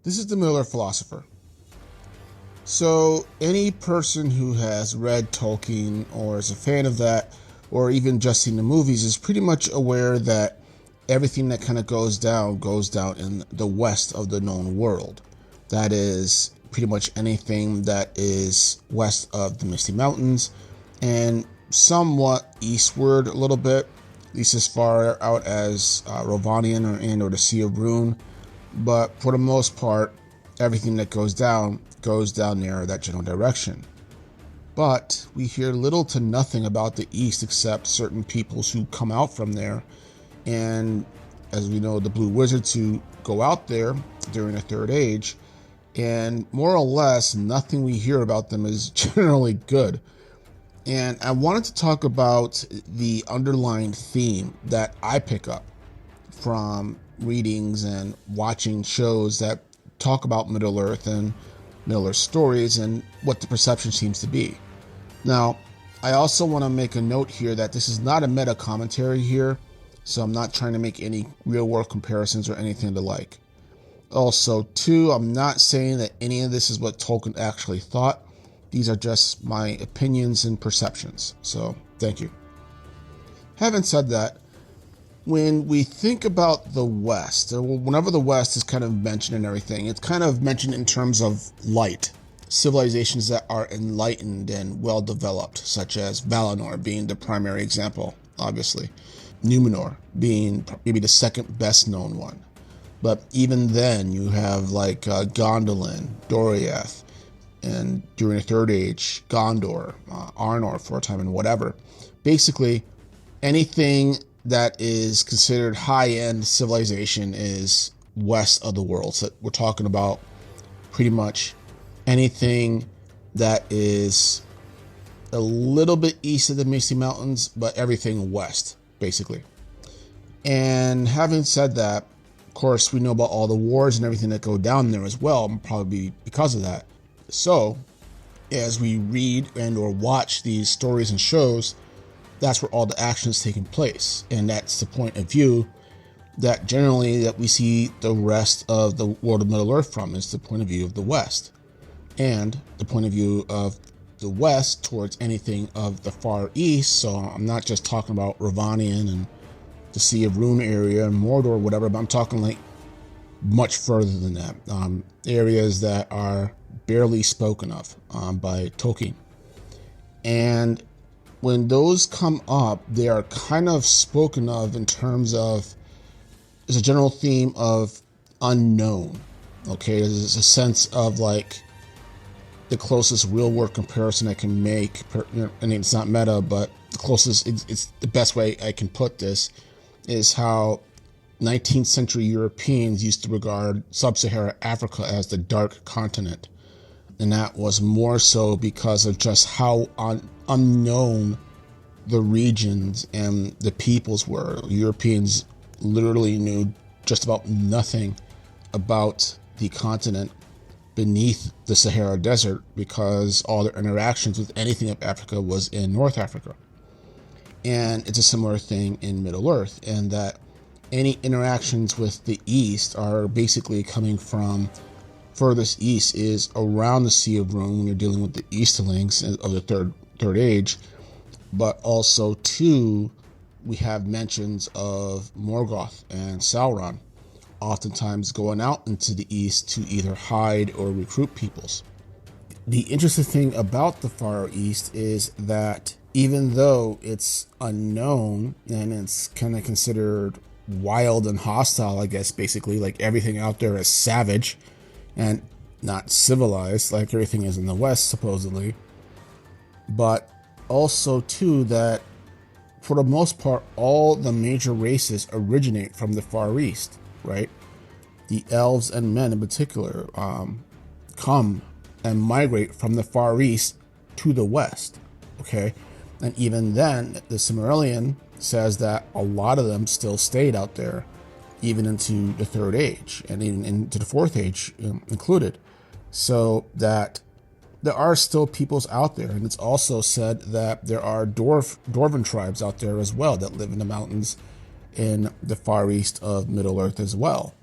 This is the Miller philosopher. So any person who has read Tolkien or is a fan of that, or even just seen the movies, is pretty much aware that everything that kind of goes down in the west of the known world. That is pretty much anything that is west of the Misty Mountains and somewhat eastward a little bit, at least as far out as Rovanian or the Sea of Rune. But for the most part, everything that goes down there that general direction. But we hear little to nothing about the east except certain peoples who come out from there, and as we know, the Blue Wizards who go out there during the Third Age, and more or less nothing we hear about them is generally good. And I wanted to talk about the underlying theme that I pick up from readings and watching shows that talk about Middle-earth and Middle-earth stories and what the perception seems to be. Now, I also want to make a note here that this is not a meta commentary here, so I'm not trying to make any real-world comparisons or anything to like. Also, too, I'm not saying that any of this is what Tolkien actually thought. These are just my opinions and perceptions. So, thank you. Having said that, when we think about the West, or whenever the West is kind of mentioned and everything, it's kind of mentioned in terms of light. Civilizations that are enlightened and well-developed, such as Valinor being the primary example, obviously. Numenor being maybe the second best known one. But even then, you have like Gondolin, Doriath, and during the Third Age, Gondor, Arnor for a time, and whatever. Basically, anything that is considered high-end civilization is west of the world. So we're talking about pretty much anything that is a little bit east of the Misty Mountains, but everything west, basically. And having said that, of course, we know about all the wars and everything that go down there as well, probably because of that. So, as we read and or watch these stories and shows, that's where all the action is taking place. And that's the point of view that generally that we see the rest of the world of Middle-earth from, is the point of view of the West. And the point of view of the West towards anything of the Far East. So I'm not just talking about Rovanian and the Sea of Rune area and Mordor or whatever, but I'm talking like much further than that. Areas that are barely spoken of by Tolkien. And when those come up, they are kind of spoken of in terms of, there's a general theme of unknown. Okay, there's a sense of like the closest real world comparison I can make. I mean, it's not meta, but the closest, it's the best way I can put this, is how 19th century Europeans used to regard sub-Saharan Africa as the dark continent. And that was more so because of just how unknown the regions and the peoples were. Europeans literally knew just about nothing about the continent beneath the Sahara Desert, because all their interactions with anything of Africa was in North Africa. And it's a similar thing in Middle-earth, and that any interactions with the East are basically coming from furthest east is around the Sea of Rune when you're dealing with the Easterlings of the third age. But also, too, we have mentions of Morgoth and Sauron, oftentimes going out into the east to either hide or recruit peoples. The interesting thing about the Far East is that even though it's unknown and it's kind of considered wild and hostile, I guess, basically, like everything out there is savage and not civilized like everything is in the West, supposedly. But also, too, that for the most part, all the major races originate from the Far East, right? The elves and men in particular come and migrate from the Far East to the West, okay? And even then, the Silmarillion says that a lot of them still stayed out there, even into the Third Age, and even into the Fourth Age included. So that there are still peoples out there, and it's also said that there are dwarven tribes out there as well that live in the mountains in the Far East of Middle-earth as well.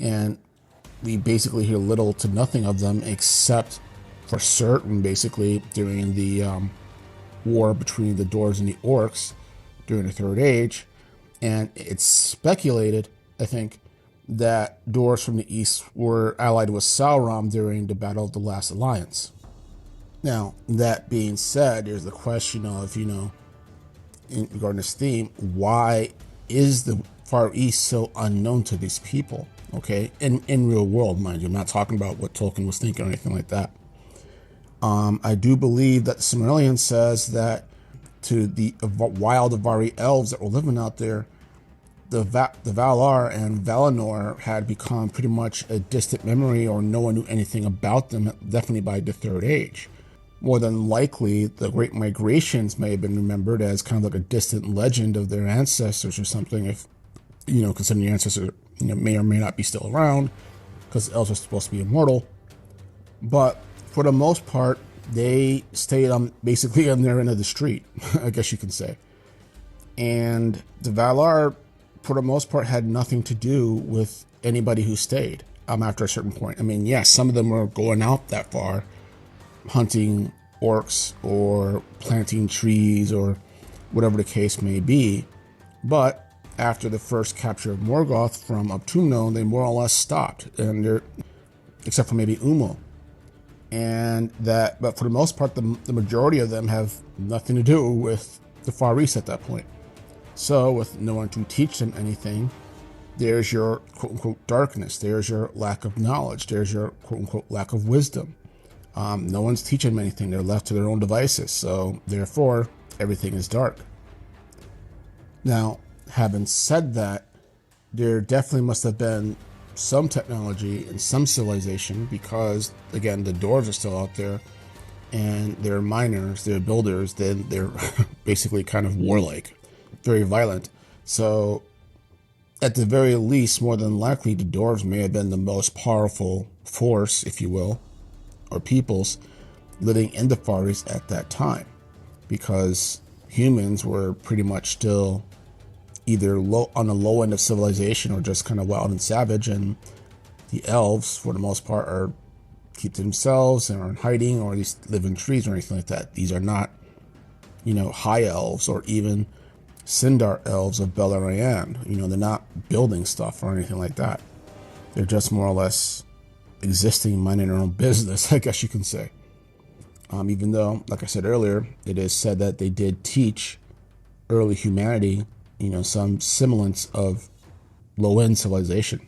And we basically hear little to nothing of them, except for certain, basically, during the war between the dwarves and the orcs during the Third Age. And it's speculated, I think, that dwarves from the east were allied with Sauron during the Battle of the Last Alliance. Now, that being said, there's the question of, in regarding this theme, why is the Far East so unknown to these people? Okay, in real world, mind you, I'm not talking about what Tolkien was thinking or anything like that. I do believe that the Silmarillion says that to the wild Avari elves that were living out there, the Valar and Valinor had become pretty much a distant memory, or no one knew anything about them, definitely by the Third Age. More than likely, the Great Migrations may have been remembered as kind of like a distant legend of their ancestors or something, if, considering the ancestors, may or may not be still around, because elves are supposed to be immortal. But for the most part, they stayed basically on their end of the street, I guess you can say. And the Valar, for the most part, had nothing to do with anybody who stayed after a certain point. I mean, yes, some of them were going out that far, hunting orcs or planting trees or whatever the case may be. But after the first capture of Morgoth from Utumno, they more or less stopped, and except for maybe Umo. But for the most part, the majority of them have nothing to do with the Far East at that point. So with no one to teach them anything, there's your quote-unquote darkness. There's your lack of knowledge. There's your quote-unquote lack of wisdom. No one's teaching them anything. They're left to their own devices. So therefore, everything is dark. Now, having said that, there definitely must have been some technology and some civilization, because, again, the dwarves are still out there, and they're miners, they're builders, then they're basically kind of warlike, very violent. So at the very least, more than likely, the dwarves may have been the most powerful force, if you will, or peoples living in the Far East at that time, because humans were pretty much still either on the low end of civilization or just kind of wild and savage, and the elves, for the most part, are keep to themselves and are in hiding, or at least live in trees or anything like that. These are not, high elves or even Sindar elves of Beleriand. They're not building stuff or anything like that. They're just more or less existing, minding their own business, I guess you can say. Even though, like I said earlier, it is said that they did teach early humanity, some semblance of low-end civilization.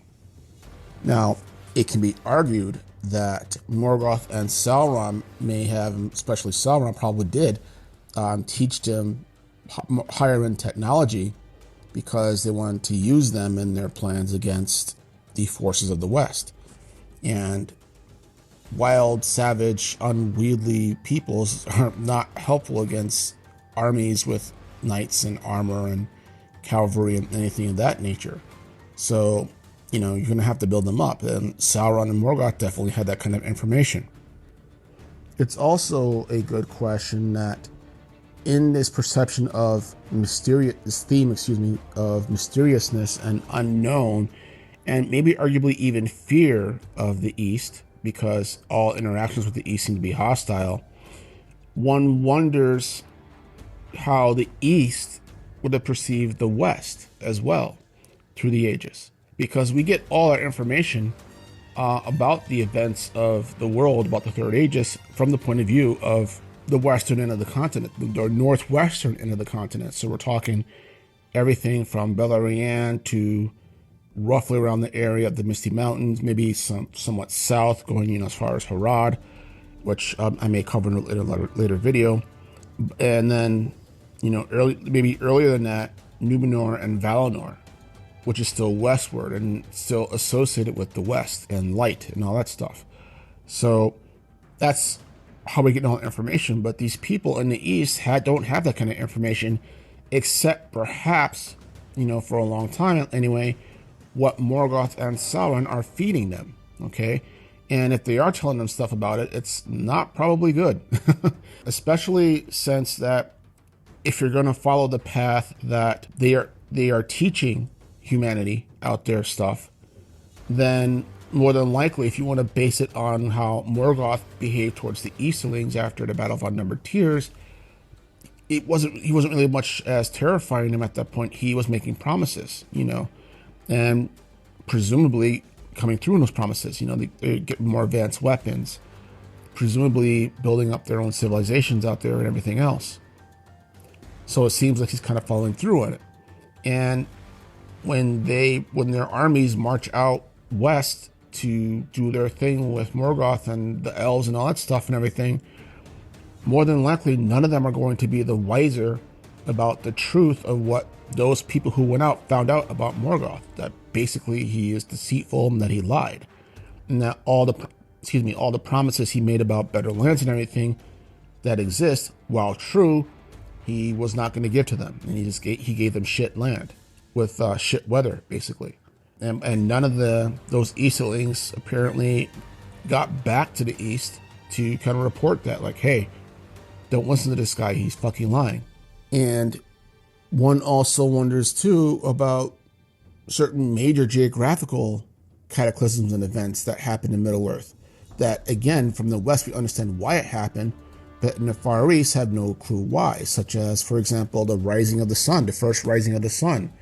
Now, it can be argued that Morgoth and Sauron may have, especially Sauron probably did, teach them higher-end technology because they wanted to use them in their plans against the forces of the West. And wild, savage, unwieldy peoples are not helpful against armies with knights and armor and cavalry and anything of that nature. So, you're going to have to build them up. And Sauron and Morgoth definitely had that kind of information. It's also a good question that in this perception of this theme of mysteriousness and unknown, and maybe arguably even fear of the East, because all interactions with the East seem to be hostile, one wonders how the East would have perceived the West as well through the ages. Because we get all our information about the events of the world, about the Third Ages, from the point of view of the western end of the continent, the northwestern end of the continent. So we're talking everything from Beleriand to roughly around the area of the Misty Mountains, maybe somewhat south, going as far as Harad, which I may cover in a later video. And then, maybe earlier than that, Numenor and Valinor, which is still westward and still associated with the West and light and all that stuff. So that's how we get all the information. But these people in the East don't have that kind of information, except perhaps, for a long time anyway, what Morgoth and Sauron are feeding them, okay? And if they are telling them stuff about it, it's not probably good. Especially since that if you're going to follow the path that they are teaching humanity out there stuff, then more than likely, if you want to base it on how Morgoth behaved towards the Easterlings after the Battle of Unnumbered Tears, he wasn't really much as terrifying him at that point. He was making promises, and presumably coming through in those promises. They get more advanced weapons, presumably building up their own civilizations out there and everything else. So it seems like he's kind of following through on it. And when their armies march out west to do their thing with Morgoth and the elves and all that stuff and everything, more than likely none of them are going to be the wiser about the truth of what those people who went out found out about Morgoth, that basically he is deceitful and that he lied, and that all the promises he made about better lands and everything that exist, while true, he was not going to give to them, and he gave them shit land with shit weather, basically. And none of those Easterlings apparently got back to the east to kind of report that, like, hey, don't listen to this guy, he's fucking lying. And one also wonders too about certain major geographical cataclysms and events that happened in Middle Earth, that again, from the west we understand why it happened, but in the Far East have no clue why, such as, for example, the rising of the sun, the first rising of the sun.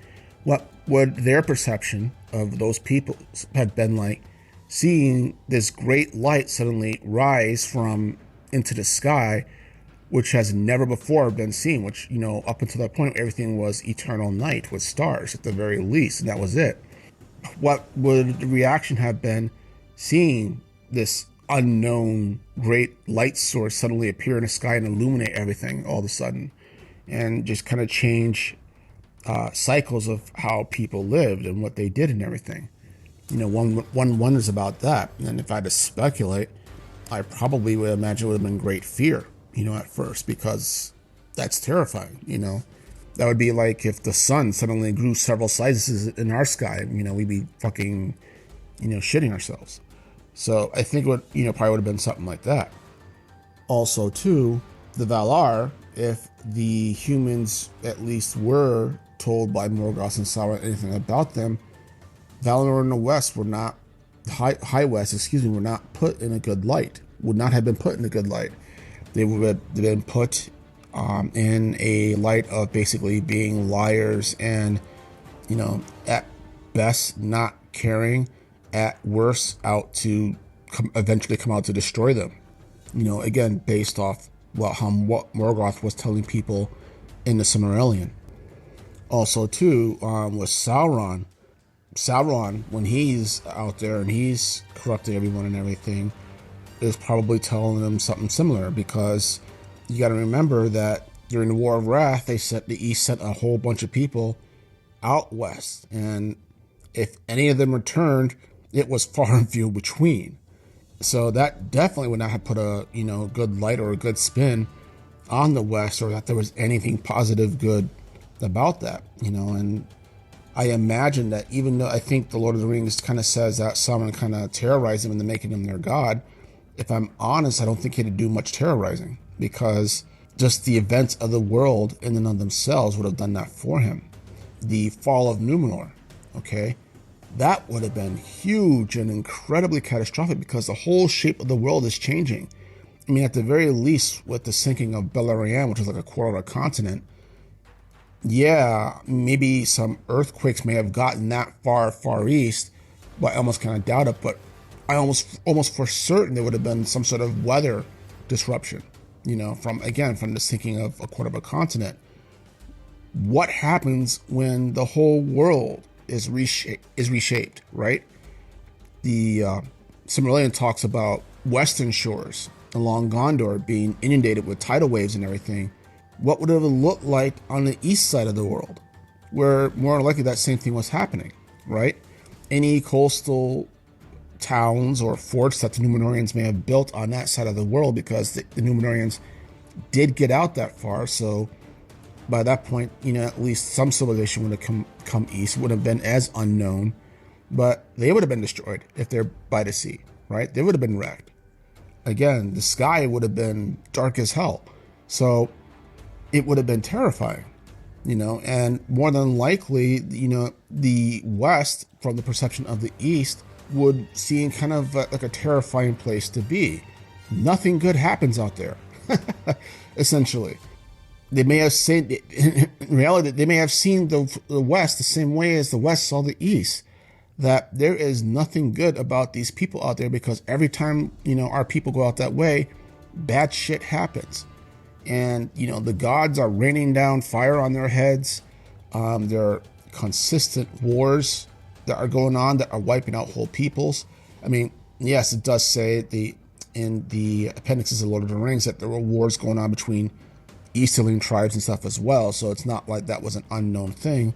What would their perception of those people have been like, seeing this great light suddenly rise from into the sky, which has never before been seen, which, up until that point, everything was eternal night with stars at the very least, and that was it. What would the reaction have been seeing this unknown great light source suddenly appear in the sky and illuminate everything all of a sudden, and just kind of change cycles of how people lived and what they did and everything? One wonders about that. And if I had to speculate, I probably would imagine it would have been great fear, at first, because that's terrifying. That would be like if the sun suddenly grew several sizes in our sky, we'd be fucking, shitting ourselves. So I think it would, probably would have been something like that. Also, too, the Valar, if the humans at least were told by Morgoth and Sauron anything about them, Valinor in the West were not, High West, were not put in a good light, would not have been put in a good light. They would have been put in a light of basically being liars and, at best not caring, at worst out to eventually come out to destroy them. Again, based off what Morgoth was telling people in the Silmarillion. Also, too, with Sauron, when he's out there and he's corrupting everyone and everything, is probably telling them something similar, because you got to remember that during the War of Wrath, the East sent a whole bunch of people out west, and if any of them returned, it was far and few between. So that definitely would not have put a good light or a good spin on the West, or that there was anything positive good about that. And I imagine that, even though I think the Lord of the Rings kind of says that someone kind of terrorized him into making him their god, if I'm honest, I don't think he'd do much terrorizing, because just the events of the world in and of themselves would have done that for him. The fall of Numenor, okay, that would have been huge and incredibly catastrophic, because the whole shape of the world is changing. I mean, at the very least, with the sinking of Bellum, which is like a quarter of a continent, yeah, maybe some earthquakes may have gotten that far east, but I almost kind of doubt it. But I almost for certain there would have been some sort of weather disruption, from the sinking of a quarter of a continent. What happens when the whole world is reshaped, right? The Silmarillion talks about western shores along Gondor being inundated with tidal waves and everything. What would it have looked like on the east side of the world, where more likely that same thing was happening, right? Any coastal towns or forts that the Númenóreans may have built on that side of the world, because the Númenóreans did get out that far. So by that point, at least some civilization would have come east, would have been as unknown, but they would have been destroyed if they're by the sea, right? They would have been wrecked. Again, the sky would have been dark as hell. So it would have been terrifying, and more than likely, the West, from the perception of the East, would seem kind of like a terrifying place to be. Nothing good happens out there, essentially. They may have seen, in reality, they may have seen the West the same way as the West saw the East. That there is nothing good about these people out there, because every time, our people go out that way, bad shit happens. And, the gods are raining down fire on their heads. There are consistent wars that are going on that are wiping out whole peoples. I mean, yes, it does say in the appendices of Lord of the Rings that there were wars going on between Easterling tribes and stuff as well. So it's not like that was an unknown thing.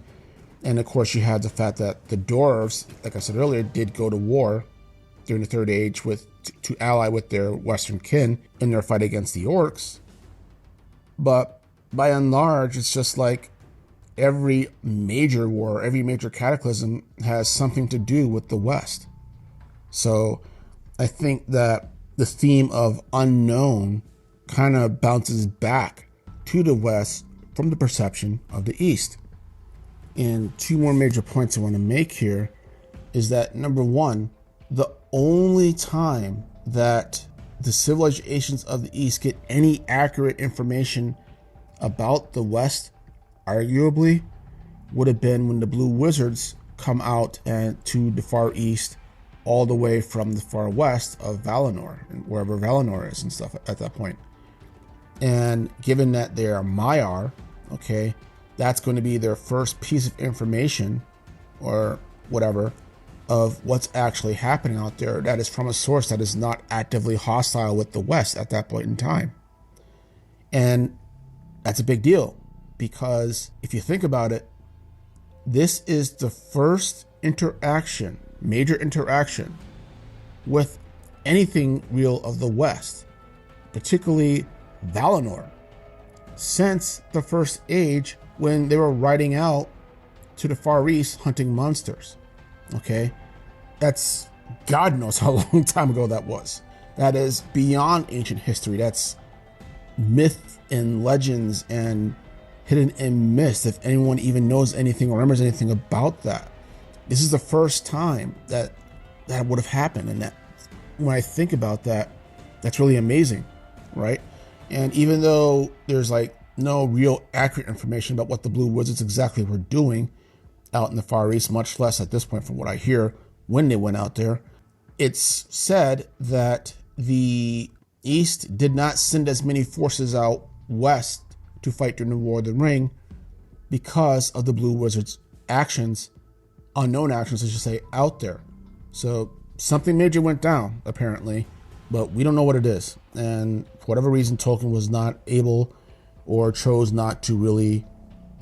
And of course, you have the fact that the dwarves, like I said earlier, did go to war during the Third Age to ally with their Western kin in their fight against the orcs. But by and large, it's just like every major war, every major cataclysm has something to do with the West. So I think that the theme of unknown kind of bounces back to the West from the perception of the East. And two more major points I want to make here is that, number one, the only time that the civilizations of the East get any accurate information about the West, arguably, would have been when the Blue Wizards come out and to the far East, all the way from the far west of Valinor, and wherever Valinor is and stuff at that point. And given that they are Maiar, okay, that's going to be their first piece of information or whatever of what's actually happening out there that is from a source that is not actively hostile with the West at that point in time. And that's a big deal, because if you think about it, this is the first major interaction with anything real of the West, particularly Valinor, since the First Age, when they were riding out to the Far East hunting monsters. Okay? That's, God knows how long time ago that was. That is beyond ancient history. That's myth and legends and hidden in mist, if anyone even knows anything or remembers anything about that. This is the first time that would have happened. And that, when I think about that, that's really amazing, right? And even though there's like no real accurate information about what the Blue Wizards exactly were doing out in the Far East, much less at this point from what I hear when they went out there, it's said that the East did not send as many forces out west to fight during the War of the Ring because of the Blue Wizards' actions, unknown actions, I should say, out there. So something major went down, apparently, but we don't know what it is. And for whatever reason, Tolkien was not able or chose not to really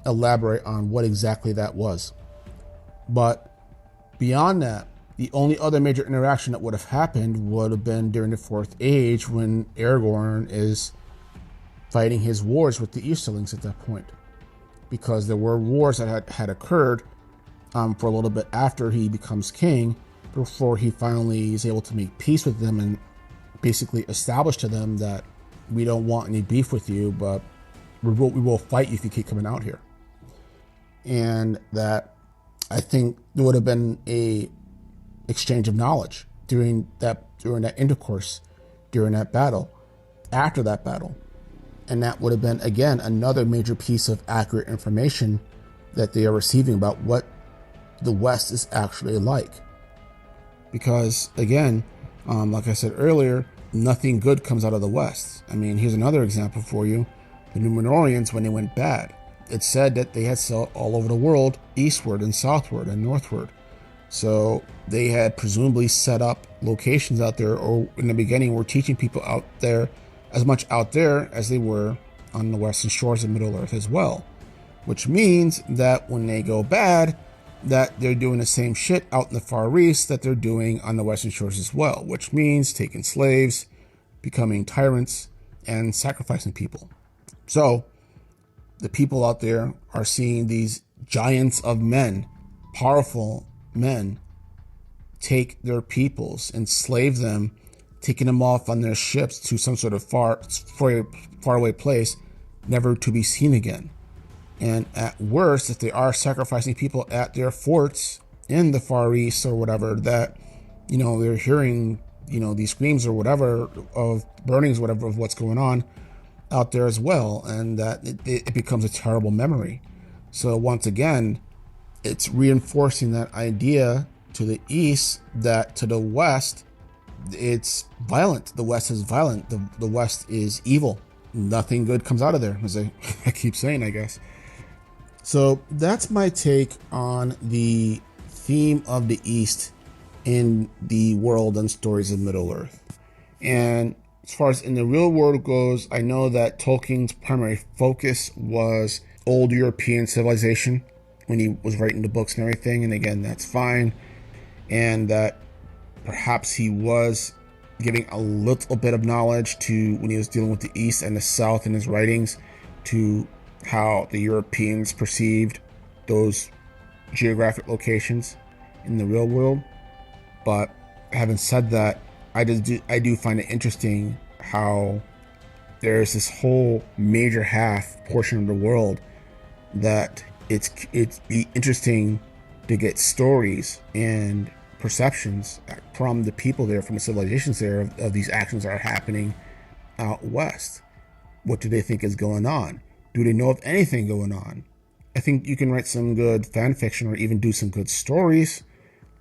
elaborate on what exactly that was. But beyond that, the only other major interaction that would have happened would have been during the Fourth Age, when Aragorn is fighting his wars with the Easterlings at that point. Because there were wars that had occurred for a little bit after he becomes king, before he finally is able to make peace with them and basically establish to them that we don't want any beef with you, but we will fight you if you keep coming out here. And that, I think, there would have been a exchange of knowledge during that intercourse, during that battle, after that battle. And that would have been, again, another major piece of accurate information that they are receiving about what the West is actually like. Because, again, like I said earlier, nothing good comes out of the West. I mean, here's another example for you. The Númenóreans, when they went bad, it's said that they had sailed all over the world, eastward and southward and northward. So they had presumably set up locations out there, or in the beginning were teaching people out there, as much out there as they were on the western shores of Middle-earth as well. Which means that when they go bad, that they're doing the same shit out in the Far East that they're doing on the western shores as well. Which means taking slaves, becoming tyrants, and sacrificing people. So the people out there are seeing these giants of men, powerful men, take their peoples, enslave them, taking them off on their ships to some sort of far away place, never to be seen again. And at worst, if they are sacrificing people at their forts in the Far East or whatever, that they're hearing, these screams or whatever of burnings, whatever, of what's going on out there as well, and that it becomes a terrible memory. So once again, it's reinforcing that idea to the east that to the west, it's violent. The west is violent. The west is evil. Nothing good comes out of there, as I keep saying, I guess. So that's my take on the theme of the East in the world and stories of Middle-earth. And as far as in the real world goes, I know that Tolkien's primary focus was old European civilization when he was writing the books and everything. And again, that's fine. And that perhaps he was giving a little bit of knowledge to when he was dealing with the East and the South in his writings, to how the Europeans perceived those geographic locations in the real world. But having said that, I do find it interesting how there's this whole major half portion of the world that it's be interesting to get stories and perceptions from the people there, from the civilizations there, of these actions that are happening out west. What do they think is going on? Do they know of anything going on? I think you can write some good fan fiction or even do some good stories,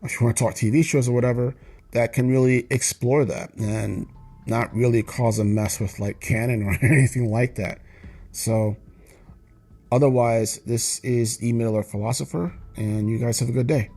if you want to talk TV shows or whatever, that can really explore that and not really cause a mess with like canon or anything like that. So otherwise, this is the Middle-earth Philosopher, and you guys have a good day.